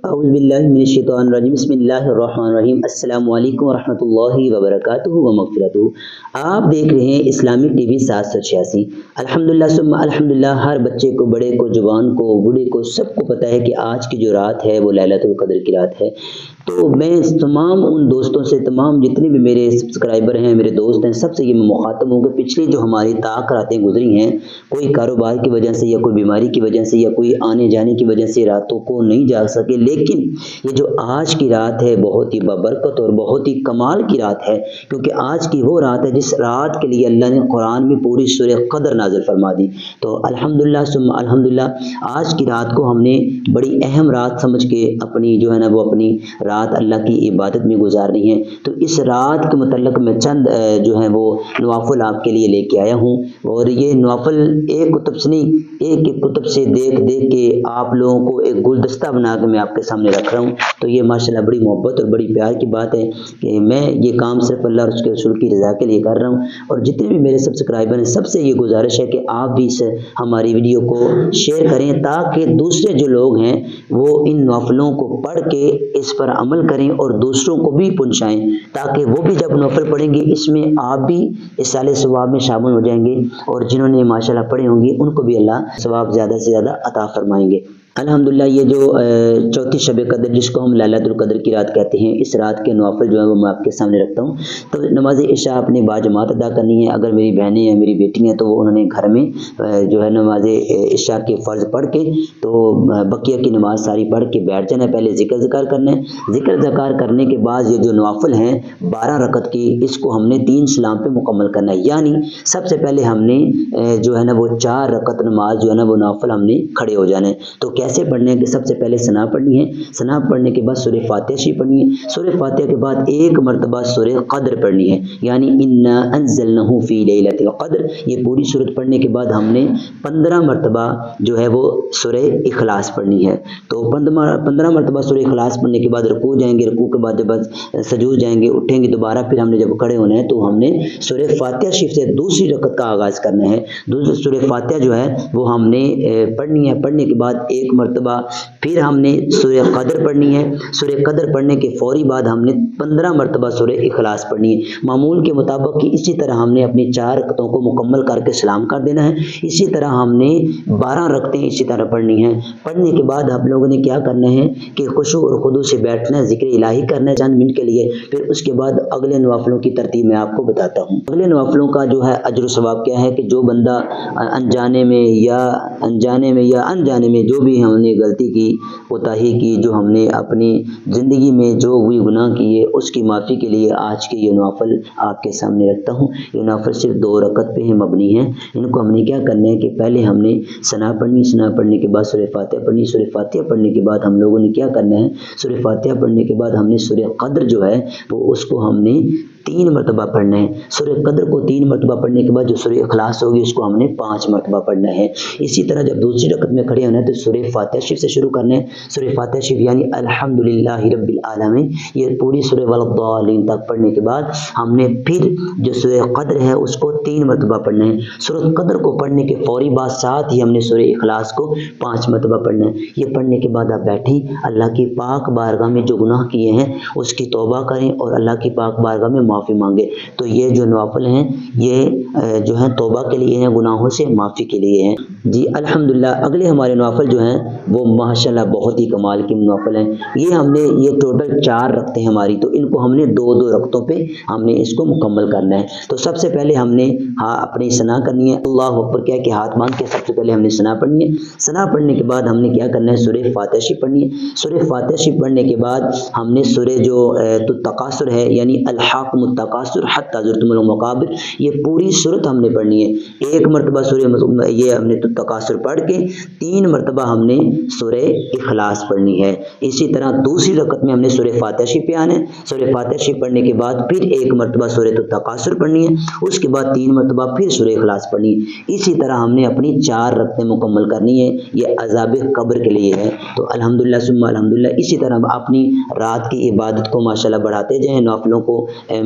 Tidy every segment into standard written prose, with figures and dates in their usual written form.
اعوذ باللہ من الشیطان الرجیم بسم اللہ الرحمن الرحیم السلام علیکم ورحمۃ اللہ وبرکاتہ و مغفرتہ۔ آپ دیکھ رہے ہیں اسلامک ٹی وی 786۔ الحمدللہ ثم الحمدللہ، ہر بچے کو، بڑے کو، جوان کو، بوڑھے کو، سب کو پتہ ہے کہ آج کی جو رات ہے وہ لیلۃ القدر کی رات ہے۔ تو میں تمام ان دوستوں سے، تمام جتنے بھی میرے سبسکرائبر ہیں، میرے دوست ہیں، سب سے یہ میں مخاطب ہوں کہ پچھلی جو ہماری طاق راتیں گزری ہیں، کوئی کاروبار کی وجہ سے یا کوئی بیماری کی وجہ سے یا کوئی آنے جانے کی وجہ سے راتوں کو نہیں جاگ سکے، لیکن یہ جو آج کی رات ہے بہت ہی بابرکت اور بہت ہی کمال کی رات ہے، کیونکہ آج کی وہ رات ہے جس رات کے لیے اللہ نے قرآن میں پوری سورہ قدر نازل فرما دی۔ تو الحمدللہ ثم الحمدللہ، آج کی رات کو ہم نے بڑی اہم رات سمجھ کے اپنی جو ہے نا وہ اپنی رات اللہ کی عبادت میں گزارنی ہے۔ تو اس رات کے متعلق میں چند جو ہے وہ نوافل آپ کے لیے لے کے آیا ہوں، اور یہ نوافل ایک کتب سے نہیں، ایک کتب سے دیکھ کے آپ لوگوں کو ایک گلدستہ بنا کے میں آپ کے سامنے رکھ رہا ہوں۔ تو یہ ماشاءاللہ بڑی محبت اور بڑی پیار کی بات ہے کہ میں یہ کام صرف اللہ اور اس کے رسول کی رضا کے لیے کر رہا ہوں، اور جتنے بھی میرے سبسکرائبر ہیں سب سے یہ گزارش ہے کہ آپ بھی اس ہماری ویڈیو کو شیئر کریں، تاکہ دوسرے جو لوگ ہیں وہ ان نوافلوں کو پڑھ کے اس پر عمل کریں اور دوسروں کو بھی پہنچائیں، تاکہ وہ بھی جب نوافل پڑھیں گے اس میں آپ بھی اصالِ ثواب میں شامل ہو جائیں گے، اور جنہوں نے ماشاءاللہ پڑھے ہوں گے ان کو بھی اللہ ثواب زیادہ سے زیادہ عطا فرمائیں گے۔ الحمدللہ، یہ جو چوتھی شب قدر جس کو ہم لیلۃ القدر کی رات کہتے ہیں، اس رات کے نوافل جو ہے وہ میں آپ کے سامنے رکھتا ہوں۔ تو نماز عشاء اپنے باجماعت ادا کرنی ہے۔ اگر میری بہنیں ہیں، میری بیٹی ہیں، تو وہ انہوں نے گھر میں جو ہے نماز عشاء کے فرض پڑھ کے تو بقیہ کی نماز ساری پڑھ کے بیٹھ جانا ہے۔ پہلے ذکر کرنا ہے، ذکر کرنے کے بعد یہ جو نوافل ہیں 12 رکعت کی، اس کو ہم نے 3 سلام پہ مکمل کرنا ہے۔ یعنی سب سے پہلے ہم نے جو ہے نا وہ 4 رکعت نماز جو ہے نا وہ نوافل ہم نے کھڑے ہو جانا ہے۔ تو کیسے پڑھنے ہیں کہ سب سے پہلے ثنا پڑھنی ہے، ثنا پڑھنے کے بعد سورہ فاتحہ شریف پڑھنی ہے، سورہ فاتحہ کے بعد ایک مرتبہ سورہ قدر پڑھنی ہے، یعنی انا انزلناہ فی لیلۃ القدر۔ یہ پوری سورت پڑھنے کے بعد ہم نے 15 مرتبہ جو ہے وہ سورہ اخلاص پڑھنی ہے۔ تو 15 مرتبہ سورہ اخلاص پڑھنے کے بعد رکوع جائیں گے، رکوع کے بعد جب سجود جائیں گے، اٹھیں گے دوبارہ، پھر ہم نے جب کھڑے ہونا ہے تو ہم نے سورہ فاتحہ شریف سے دوسری رکعت کا آغاز کرنا ہے۔ دوسری سورہ فاتحہ جو ہے وہ ہم نے پڑھنی ہے۔ پڑھنے کے بعد ایک مرتبہ پھر ہم نے سورہ قدر پڑھنی ہے۔ سورہ قدر پڑھنے کے فوری بعد ہم نے 15 مرتبہ سورہ اخلاص پڑھنی ہے۔ معمول کے مطابق کہ اسی طرح ہم نے اپنی 4 رکعتوں کو مکمل کر کے سلام کر دینا ہے۔ اسی طرح ہم نے 12 رکعتیں اسی طرح پڑھنی ہیں۔ پڑھنے کے بعد آپ لوگوں نے کیا کرنا ہے کہ خشوع اور خضوع سے بیٹھنا ہے، ذکر الہی کرنا ہے چند منٹ کے لیے۔ پھر اس کے بعد اگلے نوافلوں کی ترتیب میں آپ کو بتاتا ہوں۔ اگلے نوافلوں کا جو ہے اجر و ثواب کیا ہے کہ جو بندہ انجانے میں یا انجانے میں جو بھی ہم نے غلطی کی، کوتاہی کی، جو ہم نے اپنی زندگی میں جو بھی گناہ کیے، اس کی معافی کے لیے آج کے یہ نوافل آپ کے سامنے رکھتا ہوں۔ یہ نوافل صرف 2 رکعت پہ ہی مبنی ہیں۔ ان کو ہم نے کیا کرنا ہے کہ پہلے ہم نے ثنا پڑھنی، ثنا پڑھنے کے بعد سورہ فاتحہ پڑھنی، سورہ فاتحہ پڑھنے کے بعد ہم لوگوں نے کیا کرنا ہے، سورہ فاتحہ پڑھنے کے بعد ہم نے سورہ قدر جو ہے وہ اس کو ہم نے 3 مرتبہ پڑھنا ہے۔ سورہ قدر کو 3 مرتبہ پڑھنے کے بعد جو سورہ اخلاص ہوگی اس کو ہم نے 5 مرتبہ پڑھنا ہے۔ اسی طرح جب دوسری رکعت میں کھڑے ہونا ہے تو سورہ فاتحہ شریف سے شروع کرنا ہے۔ سورہ فاتحہ شریف یعنی الحمدللہ رب العالمین، یہ پوری سورہ والضالین تک پڑھنے کے بعد ہم نے پھر جو سورہ قدر ہے اس کو 3 مرتبہ پڑھنا ہے۔ سورہ قدر کو پڑھنے کے فوری بعد ساتھ ہی ہم نے سورہ اخلاص کو 5 مرتبہ پڑھنا ہے۔ یہ پڑھنے کے بعد آپ بیٹھیں، اللہ کی پاک بارگاہ میں جو گناہ کیے ہیں اس کی توبہ کریں اور اللہ کی پاک بارگاہ میں معافی مانگے۔ تو یہ جو نوافل ہیں یہ جو ہیں توبہ کے لیے ہیں، گناہوں سے معافی کے لیے ہیں۔ جی الحمدللہ، اگلے ہمارے نوافل جو ہیں وہ ماشاءاللہ بہت ہی کمال کی نوافل ہیں۔ یہ ہم نے یہ ٹوٹل 4 رکعتیں ہماری، تو ان کو ہم نے 2 رکعتوں پہ ہم نے اس کو مکمل کرنا ہے۔ تو سب سے پہلے ہم نے اپنی ثنا کرنی ہے، اللہ اکبر کیا کہ ہاتھ باندھ کے سب سے پہلے ہم نے ثنا پڑھنی ہے۔ ثنا پڑھنے کے بعد ہم نے کیا کرنا ہے، سورہ فاتحہ شریف پڑھنی ہے۔ سورہ فاتحہ شریف پڑھنے کے بعد ہم نے سورہ جو تکاثر ہے یعنی الحاکم التکاثر حتی زرتم المقابر، یہ پوری سورت ہم نے پڑھنی ہے۔ ایک مرتبہ سورہ یہ ہم نے تکاثر پڑھ کے 3 مرتبہ ہم نے سورہ اخلاص پڑھنی ہے۔ اسی طرح دوسری رکعت میں ہم نے سورہ فاتحہ شریف پہ آنا ہے۔ سورہ فاتحہ شریف پڑھنے کے بعد پھر ایک مرتبہ سورہ تکاثر پڑھنی ہے، اس کے بعد 3 مرتبہ پھر سورہ اخلاص پڑھنی ہے۔ اسی طرح ہم نے اپنی 4 رکعتیں مکمل کرنی ہے، یہ عذاب قبر کے لیے ہے۔ تو الحمدللہ ثم الحمدللہ، اسی طرح اپنی رات کی عبادت کو ماشاءاللہ بڑھاتے جائیں، نوافلوں کو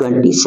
27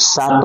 7